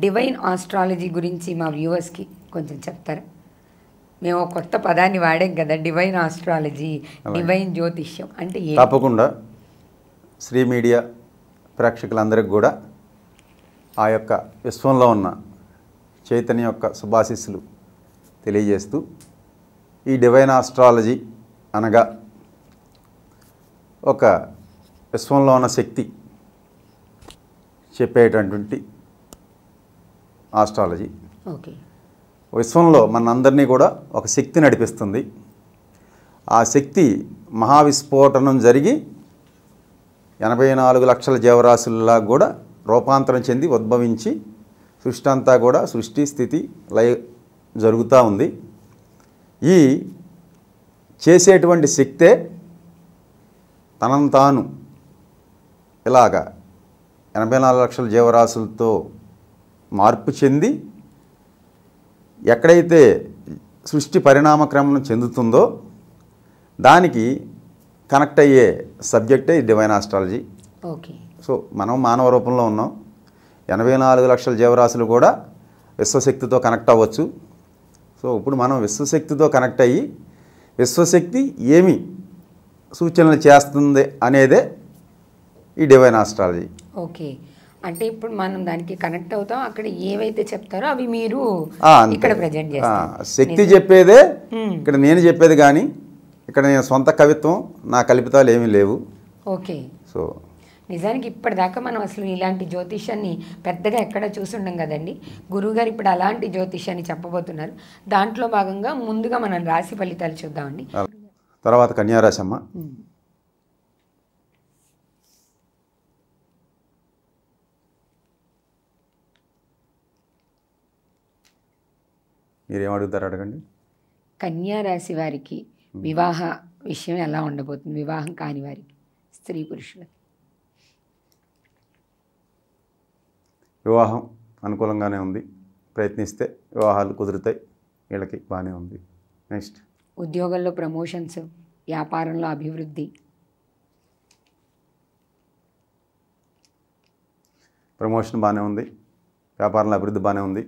Divine astrology గురించి మా వ్యూవర్స్కి కొంచెం చెప్తారా? మేము ఒక కొత్త పదాన్ని వాడాం కదా, డివైన్ ఆస్ట్రాలజీ, డివైన్ జ్యోతిష్యం అంటే ఏంటి? తప్పకుండా శ్రీ మీడియా ప్రేక్షకులందరికీ కూడా ఆ యొక్క విశ్వంలో ఉన్న చైతన్య యొక్క శుభాశీస్సులు తెలియజేస్తూ, ఈ డివైన్ ఆస్ట్రాలజీ అనగా ఒక విశ్వంలో ఉన్న శక్తి చెప్పేటటువంటి ఆస్ట్రాలజీ. ఓకే. విశ్వంలో మనందరినీ కూడా ఒక శక్తి నడిపిస్తుంది. ఆ శక్తి మహావిస్ఫోటనం జరిగి 84 లక్షల జీవరాశుల్లా కూడా రూపాంతరం చెంది ఉద్భవించి సృష్టి అంతా కూడా సృష్టి స్థితి లయ జరుగుతూ ఉంది. ఈ చేసేటువంటి శక్తే తనను తాను ఇలాగా 84 లక్షల జీవరాశులతో మార్పు చెంది ఎక్కడైతే సృష్టి పరిణామక్రమం చెందుతుందో దానికి కనెక్ట్ అయ్యే సబ్జెక్టే డివైన్ ఆస్ట్రాలజీ. ఓకే. సో మనం మానవ రూపంలో ఉన్నాం. 84 లక్షల జీవరాశులు కూడా విశ్వశక్తితో కనెక్ట్ అవ్వచ్చు. సో ఇప్పుడు మనం విశ్వశక్తితో కనెక్ట్ అయ్యి విశ్వశక్తి ఏమి సూచనలు చేస్తుంది అనేదే ఈ డివైన్ ఆస్ట్రాలజీ. ఓకే. అంటే ఇప్పుడు మనం దానికి కనెక్ట్ అవుతాం, అక్కడ ఏవైతే చెప్తారో అవి మీరు ఇక్కడ ప్రజెంట్ చేస్తారు. శక్తి చెప్పేదే ఇక్కడ నేను చెప్పేది, కానీ ఇక్కడ నేను సొంత కవిత్వం నా కల్పితాలు ఏమీ లేవు. ఓకే. సో నిజానికి ఇప్పటిదాకా మనం అసలు ఇలాంటి జ్యోతిష్యాన్ని పెద్దగా ఎక్కడ చూసుండం కదండి. గురువుగారు ఇప్పుడు అలాంటి జ్యోతిష్యాన్ని చెప్పబోతున్నారు. దాంట్లో భాగంగా ముందుగా మనం రాశి ఫలితాలు చూద్దామండి. తర్వాత కన్యారాశి అమ్మ. మీరేం అడుగుతారు అడగండి. కన్యా రాశి వారికి వివాహ విషయం ఎలా ఉండబోతుంది? వివాహం కాని వారికి, స్త్రీ పురుషులకి. వివాహం అనుకూలంగానే ఉంది. ప్రయత్నిస్తే వివాహాలు కుదురుతాయి. వీళ్ళకి బాగానే ఉంది. నెక్స్ట్ ఉద్యోగంలో ప్రమోషన్స్, వ్యాపారంలో అభివృద్ధి. ప్రమోషన్ బాగానే ఉంది. వ్యాపారంలో అభివృద్ధి బాగానే ఉంది.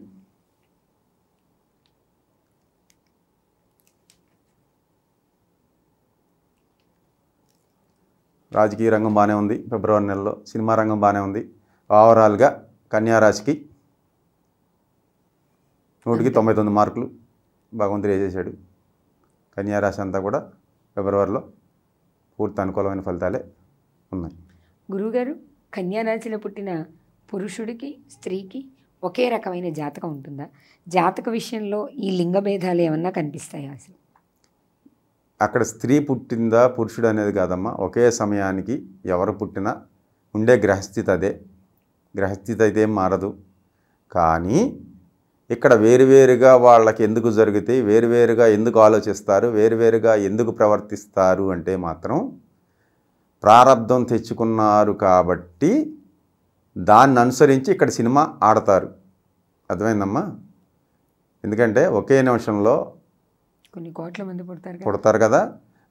రాజకీయ రంగం బాగానే ఉంది. ఫిబ్రవరి నెలలో సినిమా రంగం బాగానే ఉంది. ఓవరాల్గా కన్యారాశికి 100కి 99 మార్కులు భగవంతుడు వేసేసాడు. కన్యారాశి అంతా కూడా ఫిబ్రవరిలో పూర్తి అనుకూలమైన ఫలితాలే ఉన్నాయి. గురువుగారు, కన్యారాశిలో పుట్టిన పురుషుడికి స్త్రీకి ఒకే రకమైన జాతకం ఉంటుందా? జాతక విషయంలో ఈ లింగ భేదాలు ఏమన్నా కనిపిస్తాయా? అసలు అక్కడ స్త్రీ పుట్టిందా పురుషుడు అనేది కాదమ్మా. ఒకే సమయానికి ఎవరు పుట్టినా ఉండే గ్రహస్థితి అదే. గ్రహస్థితి అయితే ఏం మారదు. కానీ ఇక్కడ వేరువేరుగా వాళ్ళకి ఎందుకు జరుగుతాయి, వేరువేరుగా ఎందుకు ఆలోచిస్తారు, వేరువేరుగా ఎందుకు ప్రవర్తిస్తారు అంటే మాత్రం ప్రారబ్ధం తెచ్చుకున్నారు కాబట్టి దాన్ని అనుసరించి ఇక్కడ సినిమా ఆడతారు. అర్థమైందమ్మా? ఎందుకంటే ఒకే నిమిషంలో కొన్ని కోట్ల మంది పుడతారు కదా,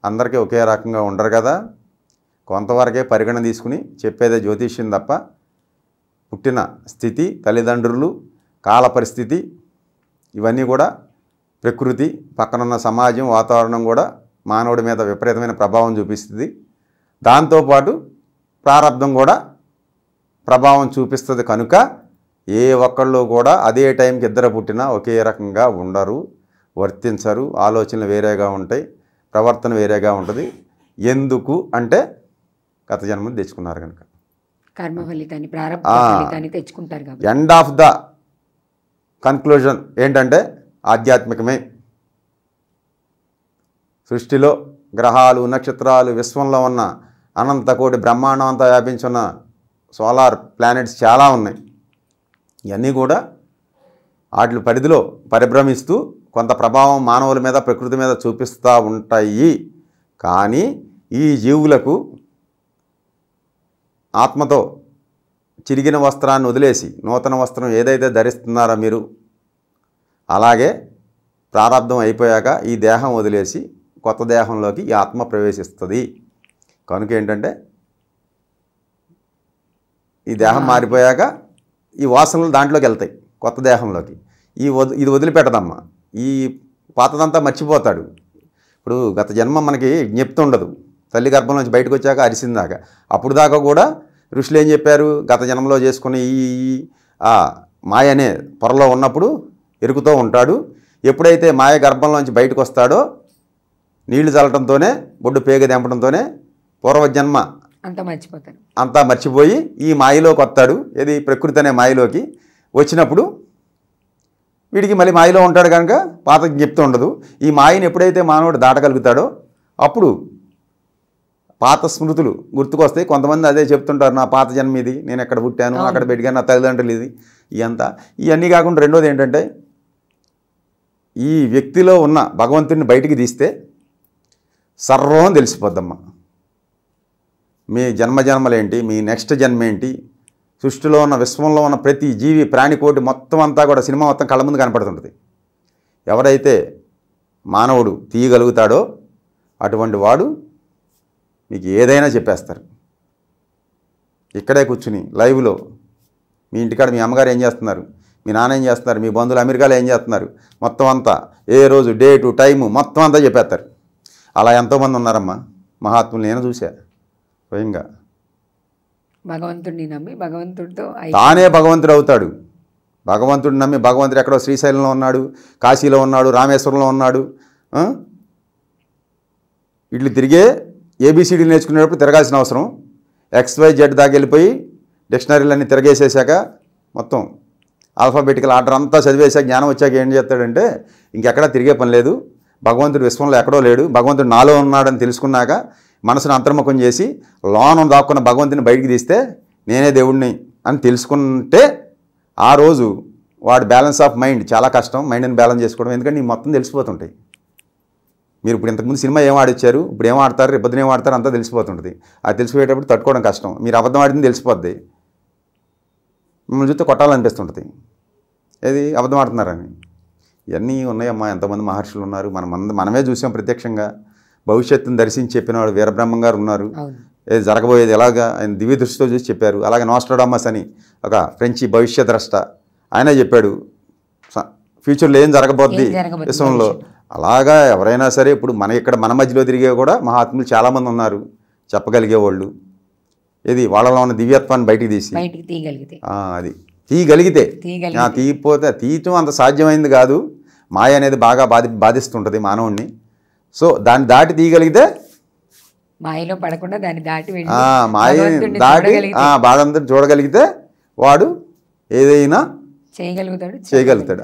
అందరికీ ఒకే రకంగా ఉండరు కదా. కొంతవరకే పరిగణ తీసుకుని చెప్పేదే జ్యోతిష్యం తప్ప పుట్టిన స్థితి, తల్లిదండ్రులు, కాల పరిస్థితి ఇవన్నీ కూడా ప్రకృతి, పక్కనున్న సమాజం, వాతావరణం కూడా మానవుడి మీద విపరీతమైన ప్రభావం చూపిస్తుంది. దాంతోపాటు ప్రారబ్ధం కూడా ప్రభావం చూపిస్తుంది. కనుక ఏ ఒక్కళ్ళు కూడా అదే టైంకి ఇద్దరు పుట్టినా ఒకే రకంగా ఉండరు, వర్తించరు. ఆలోచనలు వేరేగా ఉంటాయి, ప్రవర్తన వేరేగా ఉంటుంది. ఎందుకు అంటే గత జన్మని తెచ్చుకున్నారు కనుక, కర్మ ఫలితాన్ని, ప్రారంభ ఫలితాన్ని తెచ్చుకుంటారు కాబట్టి. ఎండ్ ఆఫ్ ద కన్క్లూజన్ ఏంటంటే ఆధ్యాత్మికమే. సృష్టిలో గ్రహాలు, నక్షత్రాలు, విశ్వంలో ఉన్న అనంతకోటి బ్రహ్మాండం అంతా వ్యాపించున్న సోలార్ ప్లానెట్స్ చాలా ఉన్నాయి. ఇవన్నీ కూడా వాటి పరిధిలో పరిభ్రమిస్తూ కొంత ప్రభావం మానవుల మీద, ప్రకృతి మీద చూపిస్తూ ఉంటాయి. కానీ ఈ జీవులకు ఆత్మతో చిరిగిన వస్త్రాన్ని వదిలేసి నూతన వస్త్రం ఏదైతే ధరిస్తున్నారో మీరు, అలాగే ప్రారంధం అయిపోయాక ఈ దేహం వదిలేసి కొత్త దేహంలోకి ఈ ఆత్మ ప్రవేశిస్తుంది. కనుక ఏంటంటే ఈ దేహం మారిపోయాక ఈ వాసనలు దాంట్లోకి వెళ్తాయి. కొత్త దేహంలోకి. ఇది వదిలిపెట్టదమ్మా. ఈ పాతదంతా మర్చిపోతాడు. ఇప్పుడు గత జన్మ మనకి జ్ఞప్తి ఉండదు. తల్లి గర్భం నుంచి బయటకు వచ్చాక అరిసిందాకా. అప్పుడు దాకా కూడా ఋషులు ఏం చెప్పారు, గత జన్మలో చేసుకుని మాయ అనే పొరలో ఉన్నప్పుడు ఎరుకుతూ ఉంటాడు. ఎప్పుడైతే మాయ గర్భంలోంచి బయటకు వస్తాడో నీళ్లు చల్లటంతోనే బొడ్డు పేగ తెంపడంతోనే పూర్వజన్మ అంతా మర్చిపోయి ఈ మాయలోకి వస్తాడు. ఏది ప్రకృతి అనే మాయలోకి వచ్చినప్పుడు వీడికి మళ్ళీ మాయలో ఉంటాడు కనుక పాత జ్ఞప్తి ఉండదు. ఈ మాయని ఎప్పుడైతే మానవుడు దాటగలుగుతాడో అప్పుడు పాత స్మృతులు గుర్తుకొస్తాయి. కొంతమంది అదే చెప్తుంటారు, నా పాత జన్మ ఇది, నేను ఎక్కడ పుట్టాను, అక్కడ పెట్టాను, నా తల్లిదండ్రులు ఇది, ఇదంతా. ఇవన్నీ కాకుండా రెండోది ఏంటంటే, ఈ వ్యక్తిలో ఉన్న భగవంతుడిని బయటికి తీస్తే సర్వం తెలిసిపోద్దమ్మా. మీ జన్మజన్మలేంటి, మీ నెక్స్ట్ జన్మ ఏంటి, సృష్టిలో ఉన్న విశ్వంలో ఉన్న ప్రతి జీవి ప్రాణికోటి మొత్తం అంతా కూడా సినిమా మొత్తం కళ్ళ ముందు కనపడుతుంటుంది. ఎవరైతే మానవుడు తీయగలుగుతాడో అటువంటి వాడు మీకు ఏదైనా చెప్పేస్తారు. ఇక్కడే కూర్చుని లైవ్లో మీ ఇంటికాడ మీ అమ్మగారు ఏం చేస్తున్నారు, మీ నాన్న ఏం చేస్తున్నారు, మీ బంధువులు అమెరికాలో ఏం చేస్తున్నారు, మొత్తం అంతా ఏ రోజు డేటు టైము మొత్తం అంతా చెప్పేస్తారు. అలా ఎంతోమంది ఉన్నారమ్మా మహాత్ములు, నేను చూసా స్వయంగా. భగవంతుడిని నమ్మి భగవంతుడితో తానే భగవంతుడు అవుతాడు. భగవంతుడిని నమ్మి భగవంతుడు ఎక్కడో శ్రీశైలంలో ఉన్నాడు, కాశీలో ఉన్నాడు, రామేశ్వరంలో ఉన్నాడు. ఇట్లు తిరిగే ఏబిసిడీలు నేర్చుకునేటప్పుడు తిరగాల్సిన అవసరం, XYZ దాకా వెళ్ళిపోయి డిక్షనరీలన్నీ తిరగేసేసాక మొత్తం ఆల్ఫాబెటికల్ ఆర్డర్ అంతా చదివేసాక జ్ఞానం వచ్చాక ఏం చేస్తాడంటే ఇంకెక్కడా తిరిగే పని లేదు, భగవంతుడు విశ్వంలో ఎక్కడో లేడు, భగవంతుడు నాలో ఉన్నాడని తెలుసుకున్నాక మనసును అంతర్ముఖం చేసి లోన దాక్కున్న భగవంతుని బయటికి తీస్తే నేనే దేవుడిని అని తెలుసుకుంటే ఆ రోజు వాడు బ్యాలెన్స్ ఆఫ్ మైండ్ చాలా కష్టం, మైండ్ని బ్యాలెన్స్ చేసుకోవడం. ఎందుకంటే ఈ మొత్తం తెలిసిపోతుంటాయి. మీరు ఇప్పుడు ఇంతకుముందు సినిమా ఏం ఆడిచ్చారు, ఇప్పుడు ఏం ఆడతారు, రేపొద్దున ఏం ఆడతారు అంతా తెలిసిపోతుంటుంది. అది తెలిసిపోయేటప్పుడు తట్టుకోవడం కష్టం. మీరు అబద్ధం ఆడింది తెలిసిపోద్ది, మిమ్మల్ని చూస్తే కొట్టాలనిపిస్తుంటుంది, ఏది అబద్ధం ఆడుతున్నారని. ఇవన్నీ ఉన్నాయమ్మా. ఎంతమంది మహర్షులు ఉన్నారు, మనమే చూసాం ప్రత్యక్షంగా. భవిష్యత్తును దర్శించి చెప్పిన వాడు వీరబ్రహ్మం గారు ఉన్నారు. ఏది జరగబోయేది ఎలాగా ఆయన దివ్య దృష్టితో చూసి చెప్పారు. అలాగే నోస్ట్రాడమస్ అని ఒక ఫ్రెంచి భవిష్య ద్రష్ట, ఆయన చెప్పాడు ఫ్యూచర్లో ఏం జరగబోద్ది విశ్వంలో. అలాగా ఎవరైనా సరే ఇప్పుడు మన మధ్యలో తిరిగే కూడా మహాత్ములు చాలామంది ఉన్నారు చెప్పగలిగేవాళ్ళు. ఇది వాళ్ళలో ఉన్న దివ్యత్వాన్ని బయటికి తీసి అది తీయగలిగితే, తీయకపోతే తీయటం అంత సాధ్యమైంది కాదు. మాయ అనేది బాగా బాధిస్తుంటుంది మానవుణ్ణి. సో దాన్ని దాటి తీయగలిగితే, మాయలో పడకుండా దాన్ని దాటి మాయని దాటి బాధంతా చూడగలిగితే వాడు ఏదైనా చేయగలుగుతాడు.